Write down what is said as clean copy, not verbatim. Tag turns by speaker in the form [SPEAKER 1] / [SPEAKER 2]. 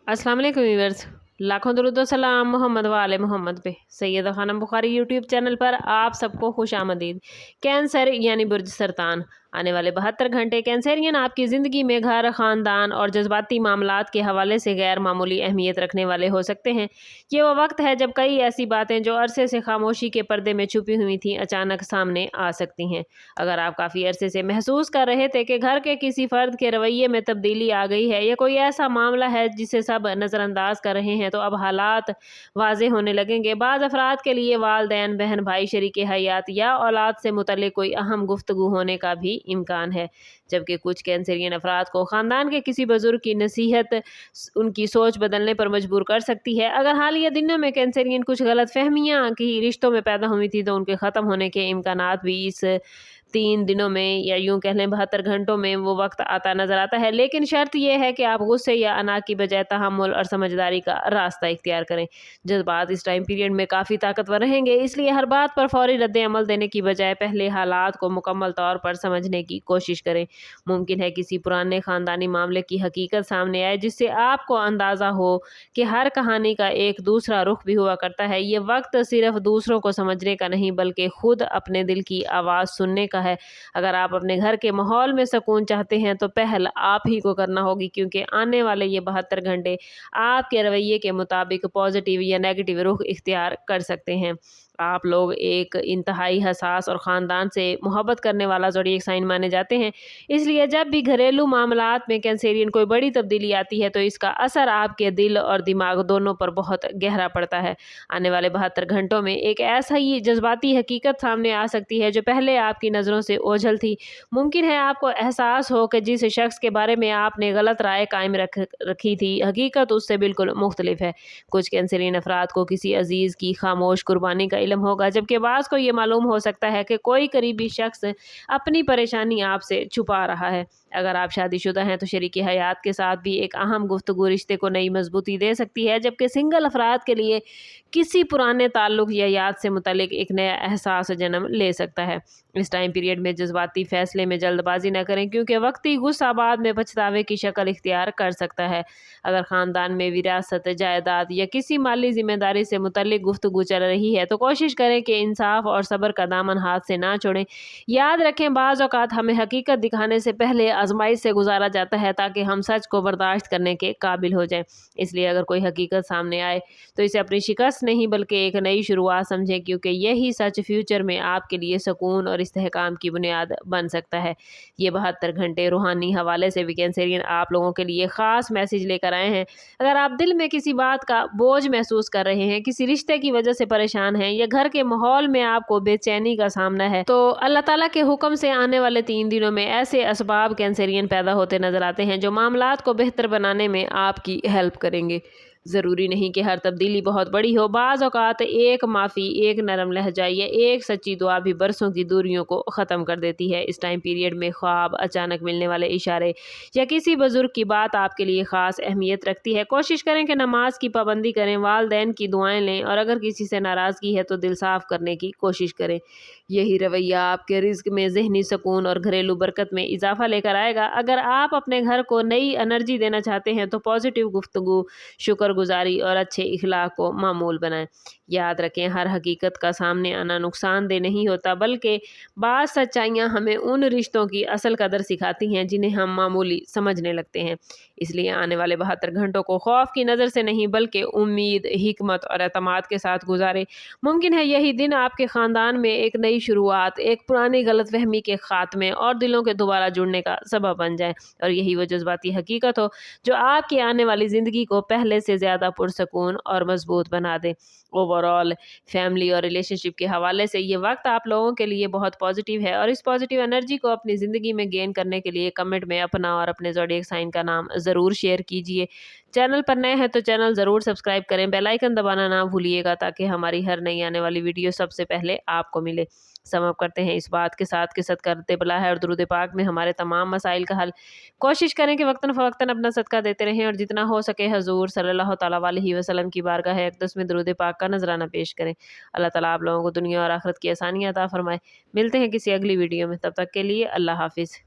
[SPEAKER 1] अस्सलाम वालेकुम व्यूअर्स, लाखों दरूद व सलाम मोहम्मद व आले मोहम्मद पे। सैयदा खानम बुखारी यूट्यूब चैनल पर आप सबको खुश आमदीद। कैंसर यानी बुर्ज सरतान, आने वाले 72 घंटे कैंसरियन आपकी ज़िंदगी में घर, ख़ानदान और जज्बाती मामलात के हवाले से गैर मामूली अहमियत रखने वाले हो सकते हैं। ये वो वक्त है जब कई ऐसी बातें जो अरसे से खामोशी के पर्दे में छुपी हुई थीं अचानक सामने आ सकती हैं। अगर आप काफ़ी अरसे से महसूस कर रहे थे कि घर के किसी फ़र्द के रवैये में तब्दीली आ गई है या कोई ऐसा मामला है जिसे सब नज़रअंदाज कर रहे हैं, तो अब हालात वाज़े होने लगेंगे। बाज़ अफराद के लिए वालदैन, बहन भाई, शरीके हयात या औलाद से मुतल्लिक़ कोई अहम गुफ्तगू होने का भी इम्कान है, जबकि कुछ कैंसरियन अफराद को ख़ानदान के किसी बुजुर्ग की नसीहत उनकी सोच बदलने पर मजबूर कर सकती है। अगर हालिया दिनों में कैंसरियन कुछ गलत फहमियाँ की रिश्तों में पैदा हुई थी, तो उनके ख़त्म होने के इम्कानात भी इस 3 दिनों में या यूँ कह लें 72 घंटों में वो वक्त आता नज़र आता है। लेकिन शर्त यह है कि आप गुस्से या अना की बजाय तहम्मुल और समझदारी का रास्ता इख्तियार करें। जज्बात इस टाइम पीरियड में काफ़ी ताकतवर रहेंगे, इसलिए हर बात पर फौरी रद्द-ए-अमल देने की बजाय पहले हालात को मुकम्मल तौर पर समझने की कोशिश करें। मुमकिन है किसी पुराने ख़ानदानी मामले की हकीकत सामने आए जिससे आपको अंदाज़ा हो कि हर कहानी का एक दूसरा रुख भी हुआ करता है। ये वक्त सिर्फ दूसरों को समझने का नहीं बल्कि खुद अपने दिल की आवाज़ सुनने का है। अगर आप अपने घर के माहौल में सुकून चाहते हैं तो पहल आप ही को करना होगी, क्योंकि आने वाले ये 72 घंटे आपके रवैये के मुताबिक पॉजिटिव या नेगेटिव रुख इख्तियार कर सकते हैं। आप लोग एक इंतहाई हसास और ख़ानदान से मोहब्बत करने वाला ज़ोडिएक साइन माने जाते हैं, इसलिए जब भी घरेलू मामलात में कैंसरियन कोई बड़ी तब्दीली आती है तो इसका असर आपके दिल और दिमाग दोनों पर बहुत गहरा पड़ता है। आने वाले 72 घंटों में एक ऐसा ही जज्बाती हकीकत सामने आ सकती है जो पहले आपकी नज़रों से ओझल थी। मुमकिन है आपको एहसास हो कि जिस शख्स के बारे में आपने गलत राय कायम रखी थी, हकीकत उससे बिल्कुल मुख्तलिफ है। कुछ कैंसरियन अफराद को किसी अजीज़ की खामोश कुर्बानी का इल्म होगा, जबकि बाज़ को ये मालूम हो सकता है कि कोई करीबी शख्स अपनी परेशानी आपसे छुपा रहा है। अगर आप शादीशुदा हैं तो शरीके हयात के साथ भी एक अहम गुफ्तगू रिश्ते को नई मजबूती दे सकती है, जबकि सिंगल अफराद के लिए किसी पुराने ताल्लुक़ या याद से मुतल्लिक़ एक नया एहसास जन्म ले सकता है। इस टाइम पीरियड में जज्बाती फ़ैसले में जल्दबाजी न करें, क्योंकि वक्ती गुस्सा बाद में पछतावे की शक्ल इख्तियार कर सकता है। अगर ख़ानदान में विरासत, जायदाद या किसी माली ज़िम्मेदारी से मुतल्लिक़ गुफ्तगू चल रही है तो कोशिश करें कि इंसाफ और सब्र का दामन हाथ से ना छोड़ें। याद रखें, बाज़ औक़ात हमें हकीकत दिखाने से पहले आज़माइश से गुजारा जाता है ताकि हम सच को बर्दाश्त करने के काबिल हो जाएं। इसलिए अगर कोई हकीकत सामने आए तो इसे अपनी शिकस्त नहीं बल्कि एक नई शुरुआत समझें, क्योंकि यही सच फ्यूचर में आपके लिए सुकून और इस्तेहकाम की बुनियाद बन सकता है। ये 72 घंटे रूहानी हवाले से भी कैंसरियन आप लोगों के लिए ख़ास मैसेज लेकर आए हैं। अगर आप दिल में किसी बात का बोझ महसूस कर रहे हैं, किसी रिश्ते की वजह से परेशान हैं या घर के माहौल में आपको बेचैनी का सामना है, तो अल्लाह ताला के हुक्म से आने वाले 3 दिनों में ऐसे असबाब कैंसरियन पैदा होते नजर आते हैं जो मामलात को बेहतर बनाने में आपकी हेल्प करेंगे। ज़रूरी नहीं कि हर तब्दीली बहुत बड़ी हो। बाज़ औक़ात एक माफ़ी, एक नरम लहजा या एक सच्ची दुआ भी बरसों की दूरियों को ख़त्म कर देती है। इस टाइम पीरियड में ख्वाब, अचानक मिलने वाले इशारे या किसी बुज़ुर्ग की बात आपके लिए ख़ास अहमियत रखती है। कोशिश करें कि नमाज की पाबंदी करें, वालदैन की दुआएं लें और अगर किसी से नाराज़गी है तो दिल साफ़ करने की कोशिश करें। यही रवैया आपके रिज़्क में ज़हनी सुकून और घरेलू बरकत में इजाफ़ा लेकर आएगा। अगर आप अपने घर को नई एनर्जी देना चाहते हैं तो पॉजिटिव गुफ्तगू, शुक्रगुजारी और अच्छे इखलाक को मामूल बनाएं। याद रखें, हर हकीकत का सामने आना नुकसानदेह नहीं होता, बल्कि बाज़ सच्चाइयाँ हमें उन रिश्तों की असल कदर सिखाती हैं जिन्हें हम मामूली समझने लगते हैं। इसलिए आने वाले 72 घंटों को खौफ की नज़र से नहीं बल्कि उम्मीद, हिकमत और एतमाद के साथ गुजारें। मुमकिन है यही दिन आपके ख़ानदान में एक नई शुरुआत, एक पुरानी गलतफहमी के ख़ात्मे और दिलों के दोबारा जुड़ने का सबब बन जाए, और यही वो जज्बाती हकीकत हो जो आपकी आने वाली ज़िंदगी को पहले से ज़्यादा पुरसकून और मजबूत बना दे। ओवरऑल फैमिली और रिलेशनशिप के हवाले से ये वक्त आप लोगों के लिए बहुत पॉजिटिव है, और इस पॉजिटिव एनर्जी को अपनी ज़िंदगी में गेन करने के लिए कमेंट में अपना और अपने ज़ोडिएक साइन का नाम ज़रूर शेयर कीजिए। चैनल पर नए हैं तो चैनल ज़रूर सब्सक्राइब करें, बेल आइकन दबाना ना भूलिएगा ताकि हमारी हर नई आने वाली वीडियो सबसे पहले आपको मिले। समअप करते हैं इस बात के साथ कि सद करते भला है और दुरूद पाक में हमारे तमाम मसाइल का हल। कोशिश करें कि वक्तन फ़वक्तन अपना सदका देते रहें और जितना हो सके हजूर सल्लल्लाहु तआला अलैहि वसल्लम की बारगाह अक़दस में दुरूद पाक का नजराना पेश करें। अल्लाह ताला आप लोगों को दुनिया और आखिरत की आसानियाँ अता फरमाए। मिलते हैं किसी अगली वीडियो में, तब तक के लिए अल्लाह हाफिज़।